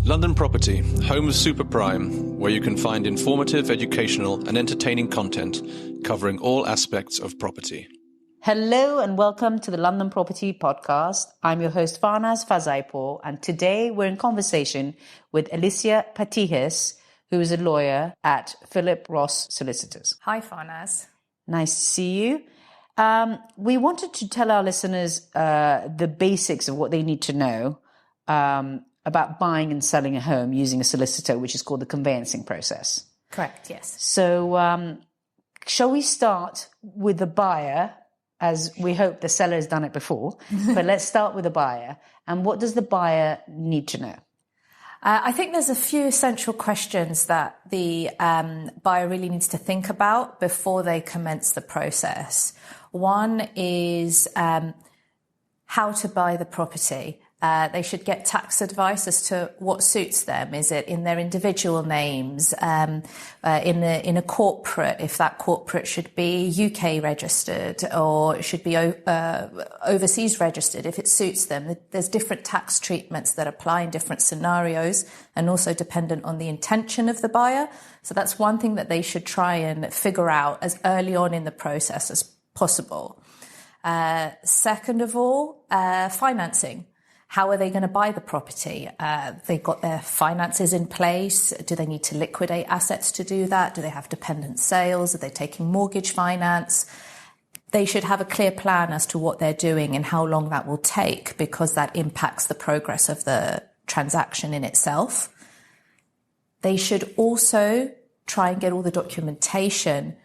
London Property, home of Super Prime, where you can find informative, educational and entertaining content covering all aspects of property. Hello and welcome to the London Property Podcast. I'm your host Farnaz Fazaipour, and today we're in conversation with Alicia Patihis, who is a lawyer at Philip Ross Solicitors. Hi Farnaz. Nice to see you. We wanted to tell our listeners the basics of what they need to know about buying and selling a home using a solicitor, which is called the conveyancing process. Correct, yes. So shall we start with the buyer, as we hope the seller has done it before, but let's start with the buyer. And what does the buyer need to know? I think there's a few essential questions that the buyer really needs to think about before they commence the process. One is how to buy the property. They should get tax advice as to what suits them. Is it in their individual names, in a corporate, if that corporate should be UK registered or should be overseas registered, if it suits them. There's different tax treatments that apply in different scenarios and also dependent on the intention of the buyer. So that's one thing that they should try and figure out as early on in the process as possible. Second of all, financing. How are they going to buy the property? They've got their finances in place. Do they need to liquidate assets to do that? Do they have dependent sales? Are they taking mortgage finance? They should have a clear plan as to what they're doing and how long that will take, because that impacts the progress of the transaction in itself. They should also try and get all the documentation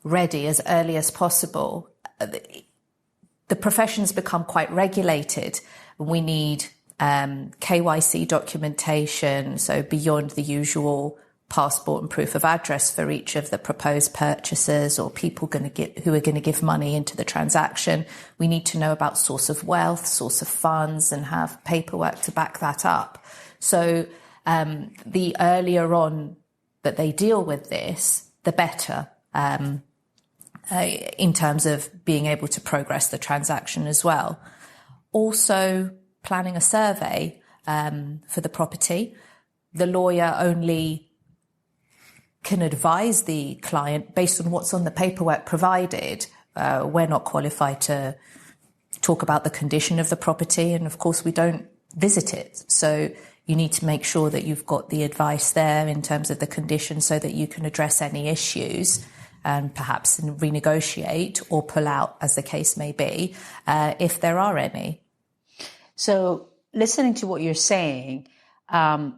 ready as early as possible. The profession's become quite regulated. We need KYC documentation, so beyond the usual passport and proof of address for each of the proposed purchasers or people who are going to give money into the transaction. We need to know about source of wealth, source of funds, and have paperwork to back that up. So the earlier on that they deal with this, the better, in terms of being able to progress the transaction as well. Also, planning a survey for the property. The lawyer only can advise the client based on what's on the paperwork provided. We're not qualified to talk about the condition of the property, and of course we don't visit it. So you need to make sure that you've got the advice there in terms of the condition so that you can address any issues and perhaps renegotiate or pull out, as the case may be, if there are any. So listening to what you're saying,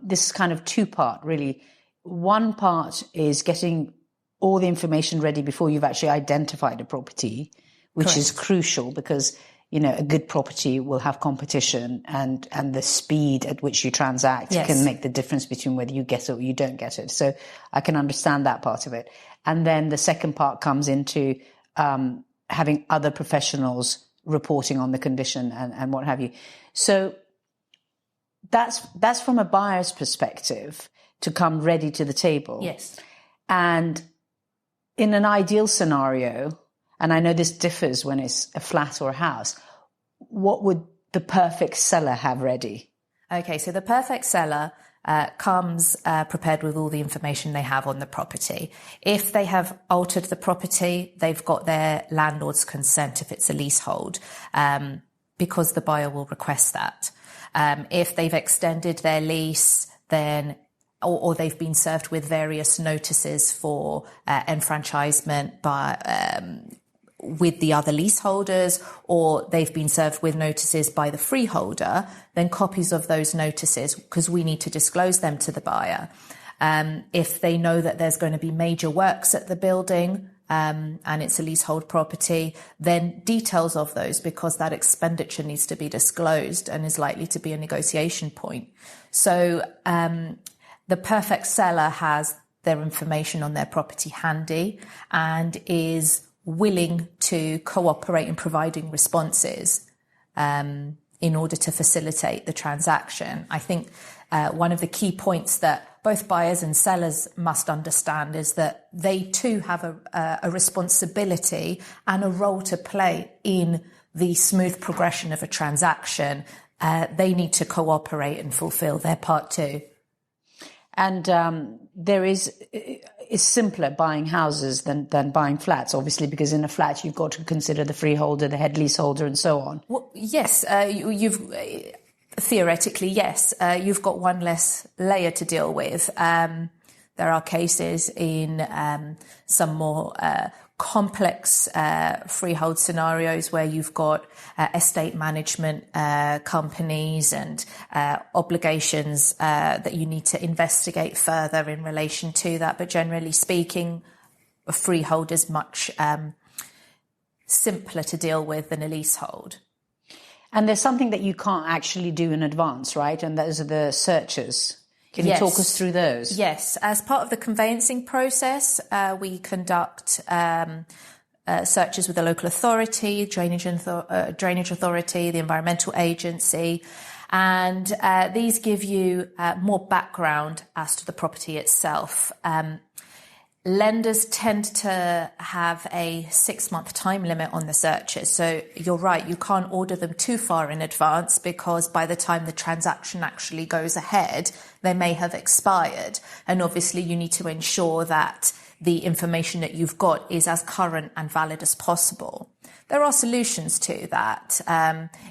this is kind of two-part, really. One part is getting all the information ready before you've actually identified a property, which Correct. is crucial because, you know, a good property will have competition, and the speed at which you transact Yes. can make the difference between whether you get it or you don't get it. So I can understand that part of it. And then the second part comes into having other professionals reporting on the condition and what have you. So that's from a buyer's perspective to come ready to the table. Yes. And in an ideal scenario, and I know this differs when it's a flat or a house, what would the perfect seller have ready? Okay, so the perfect seller comes prepared with all the information they have on the property. If they have altered the property, they've got their landlord's consent if it's a leasehold, because the buyer will request that. If they've extended their lease, then or they've been served with various notices for enfranchisement with the other leaseholders, or they've been served with notices by the freeholder, then copies of those notices, because we need to disclose them to the buyer. If they know that there's going to be major works at the building, and it's a leasehold property, then details of those, because that expenditure needs to be disclosed and is likely to be a negotiation point. So the perfect seller has their information on their property handy and is willing to cooperate in providing responses in order to facilitate the transaction. I think one of the key points that both buyers and sellers must understand is that they too have a responsibility and a role to play in the smooth progression of a transaction. they need to cooperate and fulfill their part too. And it's simpler buying houses than buying flats, obviously, because in a flat you've got to consider the freeholder, the head leaseholder, and so on. Well, yes, theoretically, yes, you've got one less layer to deal with. There are cases in some more complex freehold scenarios where you've got estate management companies and obligations that you need to investigate further in relation to that. But generally speaking, a freehold is much simpler to deal with than a leasehold. And there's something that you can't actually do in advance, right? And those are the searches. Can you talk us through those? Yes. As part of the conveyancing process, we conduct searches with the local authority, drainage authority, the environmental agency, and these give you more background as to the property itself. Lenders tend to have a 6-month time limit on the searches. So you're right, you can't order them too far in advance because by the time the transaction actually goes ahead, they may have expired. And obviously you need to ensure that the information that you've got is as current and valid as possible. There are solutions to that.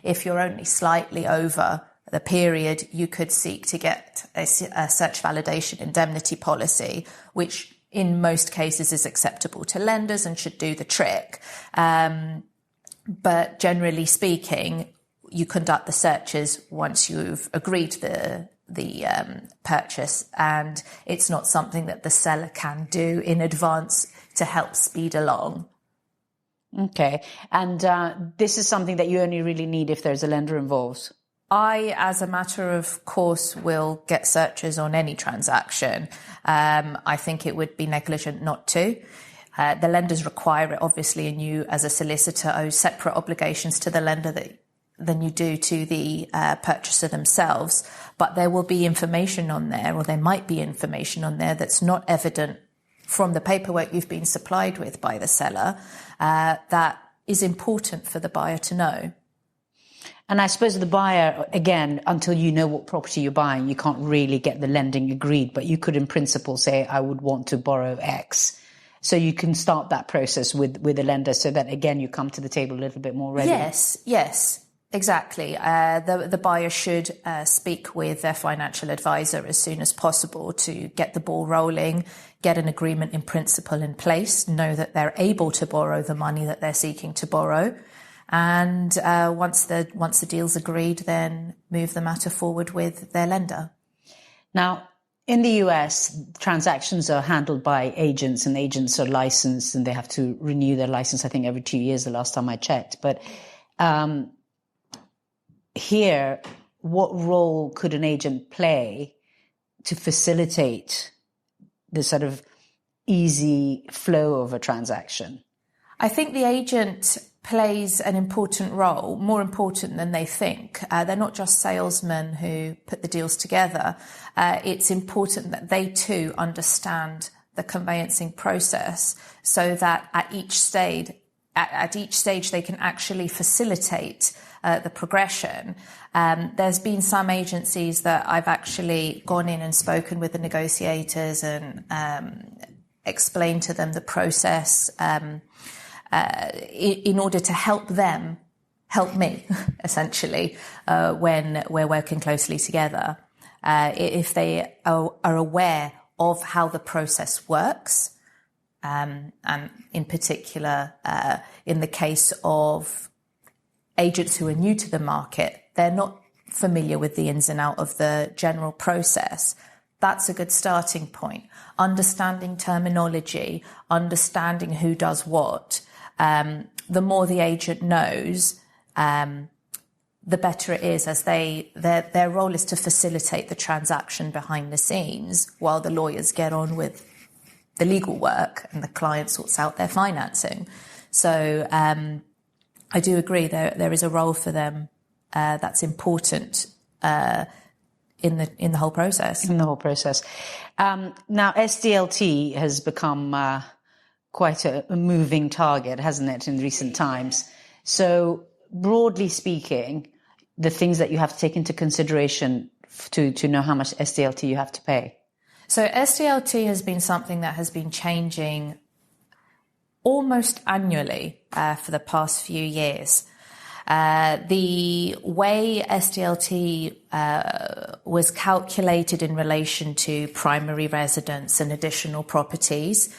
If you're only slightly over the period, you could seek to get a search validation indemnity policy, which in most cases is acceptable to lenders and should do the trick. But generally speaking, you conduct the searches once you've agreed the purchase, and it's not something that the seller can do in advance to help speed along. Okay. And this is something that you only really need if there's a lender involved. I, as a matter of course, will get searches on any transaction. I think it would be negligent not to. The lenders require it, obviously, and you, as a solicitor, owe separate obligations to the lender than you do to the purchaser themselves. But there will be information on there, or there might be information on there that's not evident from the paperwork you've been supplied with by the seller that is important for the buyer to know. And I suppose the buyer, again, until you know what property you're buying, you can't really get the lending agreed, but you could in principle say, I would want to borrow X. So you can start that process with a lender so that, again, you come to the table a little bit more ready. Yes, exactly. The buyer should speak with their financial advisor as soon as possible to get the ball rolling, get an agreement in principle in place, know that they're able to borrow the money that they're seeking to borrow. And once the deal's agreed, then move the matter forward with their lender. Now, in the US, transactions are handled by agents, and agents are licensed, and they have to renew their license, I think, every 2 years, the last time I checked. But here, what role could an agent play to facilitate the sort of easy flow of a transaction? I think the agent plays an important role, more important than they think. They're not just salesmen who put the deals together. It's important that they too understand the conveyancing process so that at each stage they can actually facilitate the progression. There's been some agencies that I've actually gone in and spoken with the negotiators and explained to them the process in order to help me, essentially, when we're working closely together. If they are aware of how the process works, and in particular, in the case of agents who are new to the market, they're not familiar with the ins and outs of the general process. That's a good starting point. Understanding terminology, understanding who does what. The more the agent knows, the better it is, as their role is to facilitate the transaction behind the scenes while the lawyers get on with the legal work and the client sorts out their financing. So I do agree there is a role for them that's important in the whole process. In the whole process. Now, SDLT has become quite a moving target, hasn't it, in recent times? So broadly speaking, the things that you have to take into consideration to know how much SDLT you have to pay? So SDLT has been something that has been changing almost annually for the past few years. The way SDLT was calculated in relation to primary residence and additional properties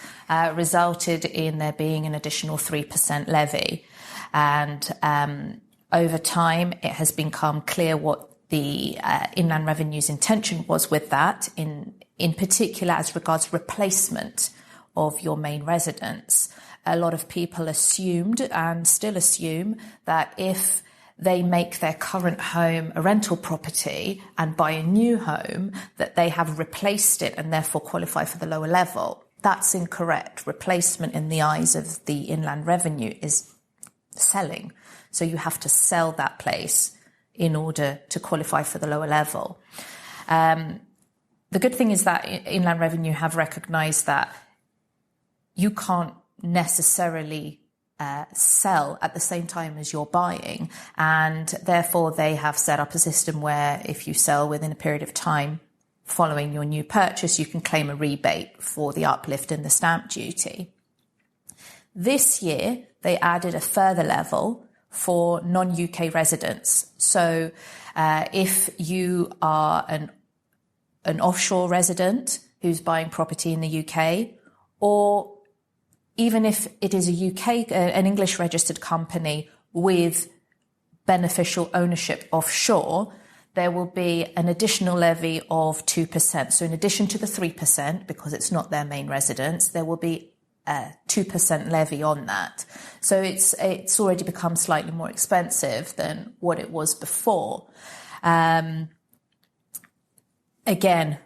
resulted in there being an additional 3% levy. And over time, it has become clear what the Inland Revenue's intention was with that, in particular as regards replacement of your main residence. A lot of people assumed and still assume that if they make their current home a rental property and buy a new home, that they have replaced it and therefore qualify for the lower level. That's incorrect. Replacement in the eyes of the Inland Revenue is selling. So you have to sell that place in order to qualify for the lower level. The good thing is that Inland Revenue have recognised that you can't necessarily sell at the same time as you're buying, and therefore they have set up a system where if you sell within a period of time following your new purchase, you can claim a rebate for the uplift in the stamp duty. This year, they added a further level for non-UK residents. So if you are an offshore resident who's buying property in the UK, or even if it is an English registered company with beneficial ownership offshore, there will be an additional levy of 2%. So in addition to the 3%, because it's not their main residence, there will be a 2% levy on that. So it's already become slightly more expensive than what it was before. Again,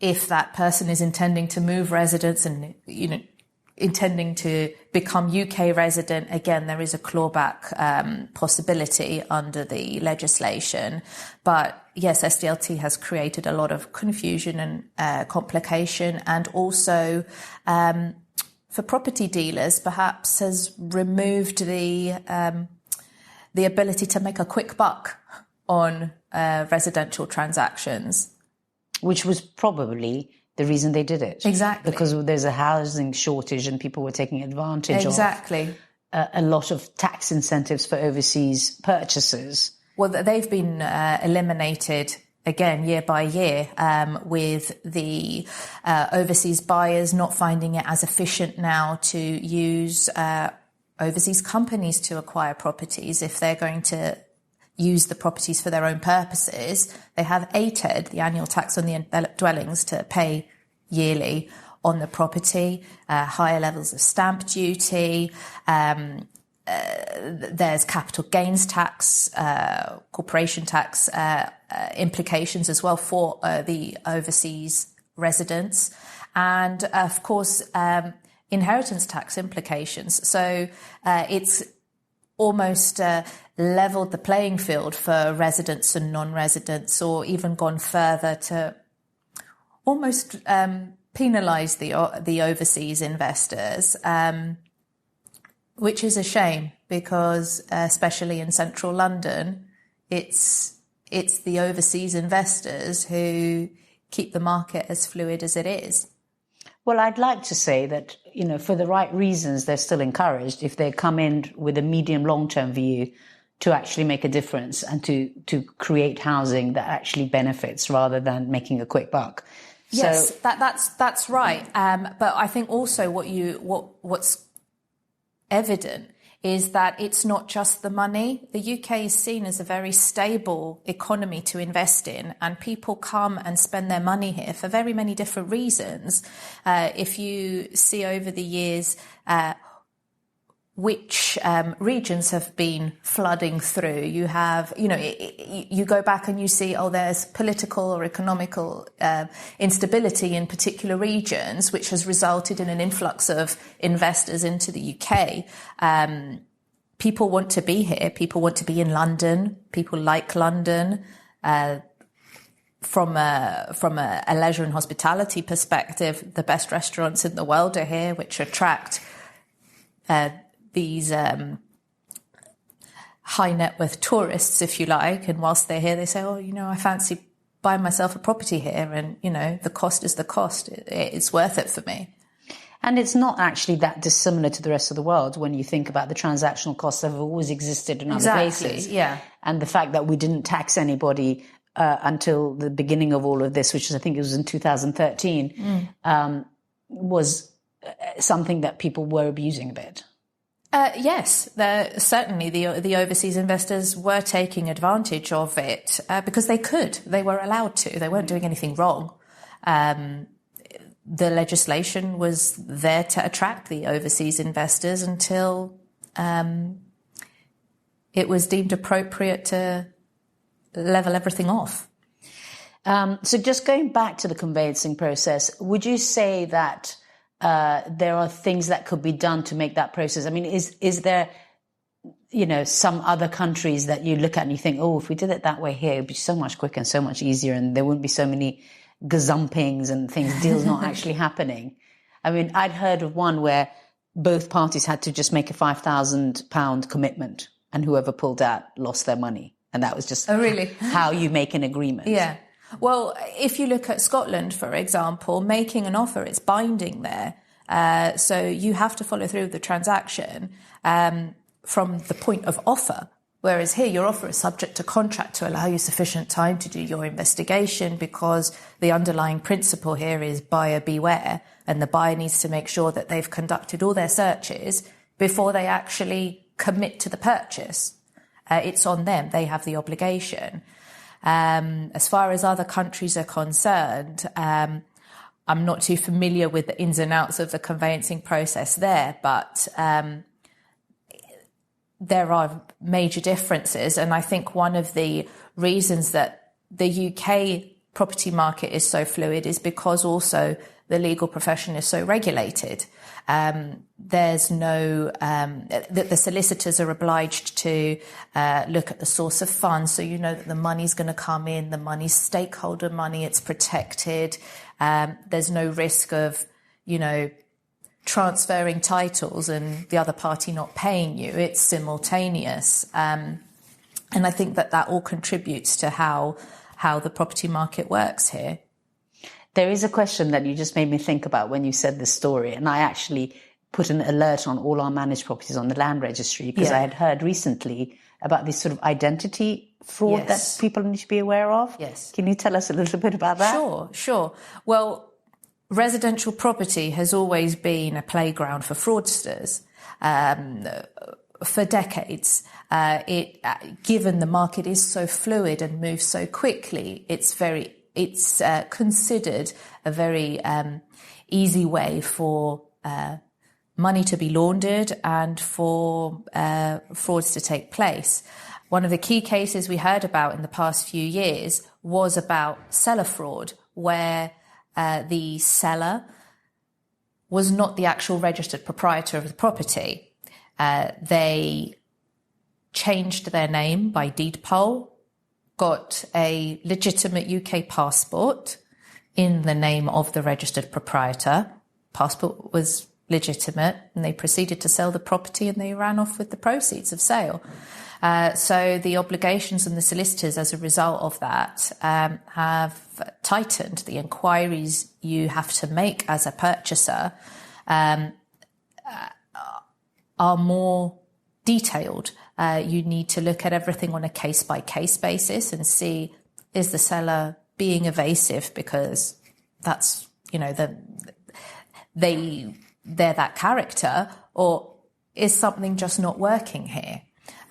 if that person is intending to move residence and, intending to become UK resident, again, there is a clawback possibility under the legislation. But yes, SDLT has created a lot of confusion and complication, and also for property dealers, perhaps has removed the ability to make a quick buck on residential transactions. Which was probably the reason they did it. Exactly. Because there's a housing shortage and people were taking advantage of a lot of tax incentives for overseas purchases. Well, they've been eliminated again year by year with the overseas buyers not finding it as efficient now to use overseas companies to acquire properties. If they're going to use the properties for their own purposes, they have ATED, the annual tax on the enveloped dwellings, to pay yearly on the property, higher levels of stamp duty, there's capital gains tax, corporation tax implications as well for the overseas residents, and of course inheritance tax implications. So it's almost leveled the playing field for residents and non-residents, or even gone further to almost penalise the overseas investors, which is a shame because, especially in central London, it's the overseas investors who keep the market as fluid as it is. Well, I'd like to say that, for the right reasons, they're still encouraged if they come in with a medium long-term view to actually make a difference and to create housing that actually benefits rather than making a quick buck. Yes, that's right. But I think also what's evident is that it's not just the money. The UK is seen as a very stable economy to invest in, and people come and spend their money here for very many different reasons. If you see over the years which regions have been flooding through, you have, you go back and you see, there's political or economical instability in particular regions, which has resulted in an influx of investors into the UK. People want to be here. People want to be in London. People like London. From a leisure and hospitality perspective, the best restaurants in the world are here, which attract these high net worth tourists, if you like. And whilst they're here, they say, oh, I fancy buying myself a property here. And, the cost is the cost. It's worth it for me. And it's not actually that dissimilar to the rest of the world when you think about the transactional costs that have always existed in other places. Yeah. And the fact that we didn't tax anybody until the beginning of all of this, which is, I think it was in 2013, was something that people were abusing a bit. Yes, certainly the overseas investors were taking advantage of it because they could. They were allowed to. They weren't doing anything wrong. The legislation was there to attract the overseas investors until it was deemed appropriate to level everything off. So just going back to the conveyancing process, would you say that there are things that could be done to make that process? I mean, is there, some other countries that you look at and you think, oh, if we did it that way here, it'd be so much quicker and so much easier, and there wouldn't be so many gazumpings and deals not actually happening. I mean, I'd heard of one where both parties had to just make a £5,000 commitment, and whoever pulled out lost their money. And that was just how you make an agreement. Yeah. Well, if you look at Scotland, for example, making an offer, it's binding there. So you have to follow through with the transaction from the point of offer. Whereas here, your offer is subject to contract to allow you sufficient time to do your investigation, because the underlying principle here is buyer beware, and the buyer needs to make sure that they've conducted all their searches before they actually commit to the purchase. It's on them. They have the obligation. As far as other countries are concerned, I'm not too familiar with the ins and outs of the conveyancing process there, but there are major differences. And I think one of the reasons that the UK property market is so fluid is because also the legal profession is so regulated. There's no, the solicitors are obliged to look at the source of funds. So that the money's going to come in, the money's stakeholder money, it's protected. There's no risk of, transferring titles and the other party not paying you. It's simultaneous. And I think that all contributes to how the property market works here. There is a question that you just made me think about when you said this story, and I actually put an alert on all our managed properties on the land registry, because I had heard recently about this sort of identity fraud that people need to be aware of. Yes. Can you tell us a little bit about that? Sure. Well, residential property has always been a playground for fraudsters for decades. Given the market is so fluid and moves so quickly, it's considered a very easy way for money to be laundered and for frauds to take place. One of the key cases we heard about in the past few years was about seller fraud, where the seller was not the actual registered proprietor of the property. They changed their name by deed poll, got a legitimate UK passport in the name of the registered proprietor. Passport was legitimate, and they proceeded to sell the property, and they ran off with the proceeds of sale. So the obligations on the solicitors as a result of that have tightened. The inquiries you have to make as a purchaser are more detailed. You need to look at everything on a case-by-case basis and see, is the seller being evasive because that's, they're that character, or is something just not working here?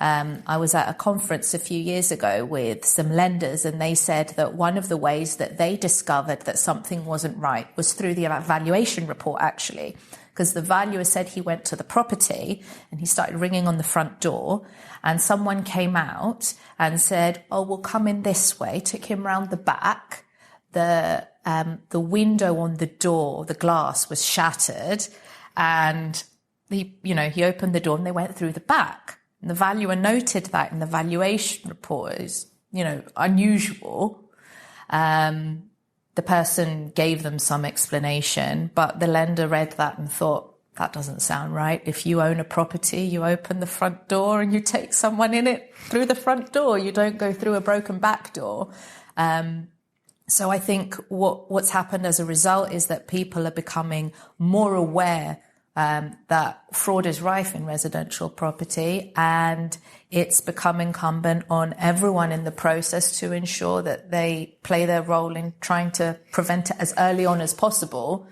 I was at a conference a few years ago with some lenders, and they said that one of the ways that they discovered that something wasn't right was through the valuation report, actually, because the valuer said he went to the property and he started ringing on the front door, and someone came out and said, oh, we'll come in this way, took him round the back. The window on the door, the glass was shattered, and he opened the door and they went through the back. And the valuer noted that in the valuation report is, unusual. The person gave them some explanation, but the lender read that and thought, that doesn't sound right. If you own a property, you open the front door and you take someone in it through the front door. You don't go through a broken back door. So I think what's happened as a result is that people are becoming more aware that fraud is rife in residential property, and it's become incumbent on everyone in the process to ensure that they play their role in trying to prevent it as early on as possible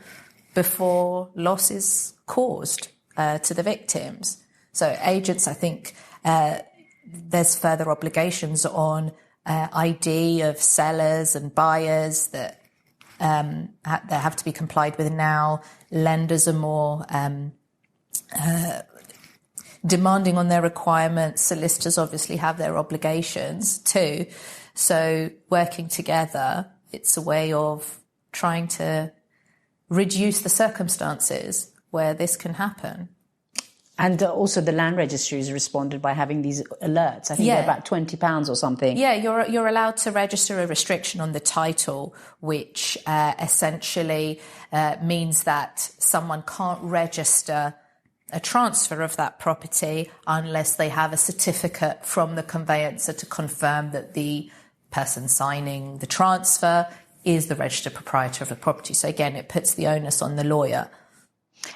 before loss is caused to the victims. So agents, I think there's further obligations on ID of sellers and buyers that have to be complied with now. Lenders are more demanding on their requirements. Solicitors obviously have their obligations too. So working together, it's a way of trying to reduce the circumstances where this can happen. And also the land registries responded by having these alerts. I think they're about £20 or something. Yeah, you're allowed to register a restriction on the title, which essentially means that someone can't register a transfer of that property unless they have a certificate from the conveyancer to confirm that the person signing the transfer is the registered proprietor of the property. So again, it puts the onus on the lawyer.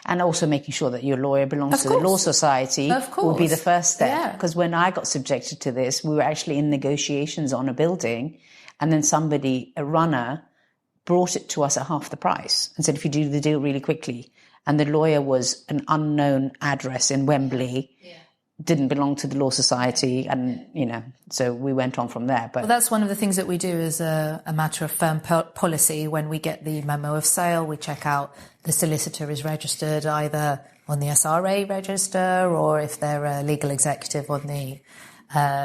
And also making sure that your lawyer belongs to the law society will be the first step. Because when I got subjected to this, we were actually in negotiations on a building, and then a runner, brought it to us at half the price and said, if you do the deal really quickly. And the lawyer was an unknown address in Wembley, didn't belong to the law society, and, so we went on from there. But that's one of the things that we do as a matter of firm policy. When we get the memo of sale, we check out the solicitor is registered either on the SRA register, or if they're a legal executive, on the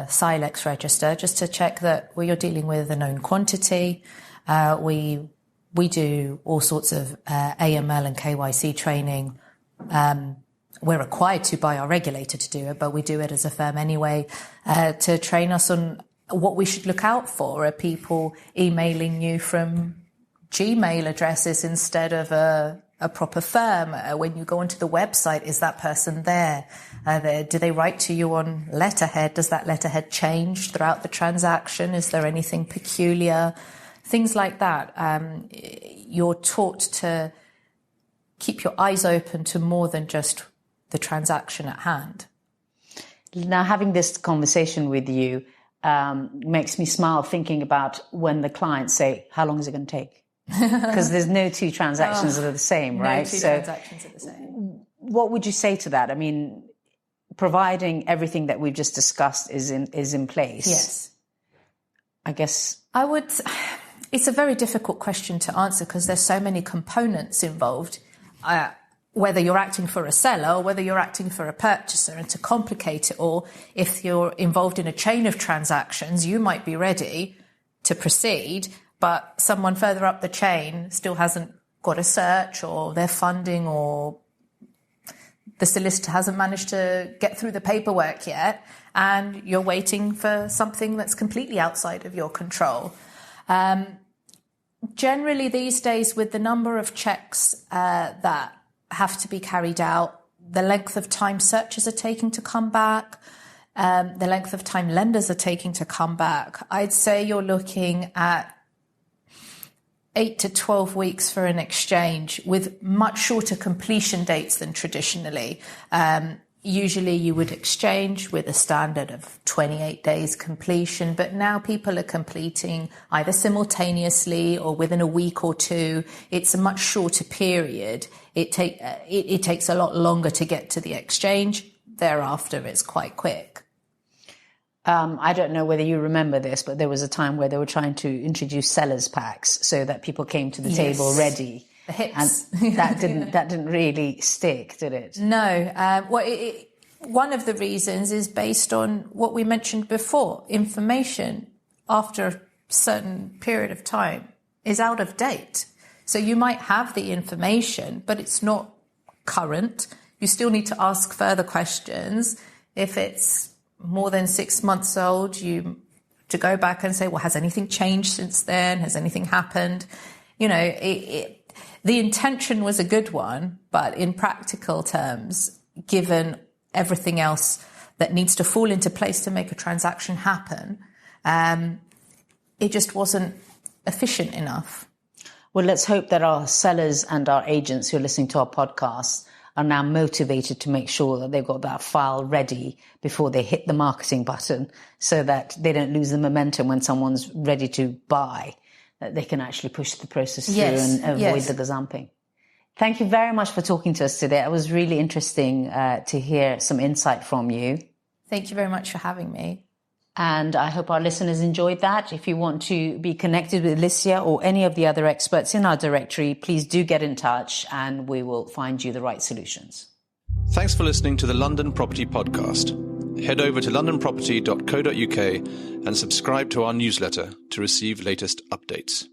Silex register, just to check that you're dealing with a known quantity. We do all sorts of AML and KYC training. We're required to by our regulator to do it, but we do it as a firm anyway, to train us on what we should look out for. Are people emailing you from Gmail addresses instead of a proper firm? When you go onto the website, is that person there? Do they write to you on letterhead? Does that letterhead change throughout the transaction? Is there anything peculiar? Things like that. You're taught to keep your eyes open to more than just the transaction at hand. Now, having this conversation with you makes me smile thinking about when the clients say, how long is it going to take? Because there's no two transactions that are the same, right? No two transactions are the same. What would you say to that? I mean, providing everything that we've just discussed is in place. Yes. I guess I would. It's a very difficult question to answer because there's so many components involved. Whether you're acting for a seller or whether you're acting for a purchaser, and to complicate it all, if you're involved in a chain of transactions, you might be ready to proceed, but someone further up the chain still hasn't got a search, or their funding, or the solicitor hasn't managed to get through the paperwork yet, and you're waiting for something that's completely outside of your control. Generally these days, with the number of checks that have to be carried out, the length of time searches are taking to come back, the length of time lenders are taking to come back, I'd say you're looking at 8 to 12 weeks for an exchange, with much shorter completion dates than traditionally. Usually you would exchange with a standard of 28 days completion, but now people are completing either simultaneously or within a week or two. It's a much shorter period. It takes a lot longer to get to the exchange. Thereafter, it's quite quick. I don't know whether you remember this, but there was a time where they were trying to introduce sellers packs so that people came to the table ready. The hips. And that didn't really stick, did it? No. One of the reasons is based on what we mentioned before. Information after a certain period of time is out of date. So you might have the information, but it's not current. You still need to ask further questions. If it's more than 6 months old, to go back and say, well, has anything changed since then? Has anything happened? the intention was a good one, but in practical terms, given everything else that needs to fall into place to make a transaction happen, it just wasn't efficient enough. Well, let's hope that our sellers and our agents who are listening to our podcast are now motivated to make sure that they've got that file ready before they hit the marketing button, so that they don't lose the momentum when someone's ready to buy, that they can actually push the process through and avoid the gazumping. Thank you very much for talking to us today. It was really interesting to hear some insight from you. Thank you very much for having me. And I hope our listeners enjoyed that. If you want to be connected with Alicia or any of the other experts in our directory, please do get in touch and we will find you the right solutions. Thanks for listening to the London Property Podcast. Head over to londonproperty.co.uk and subscribe to our newsletter to receive latest updates.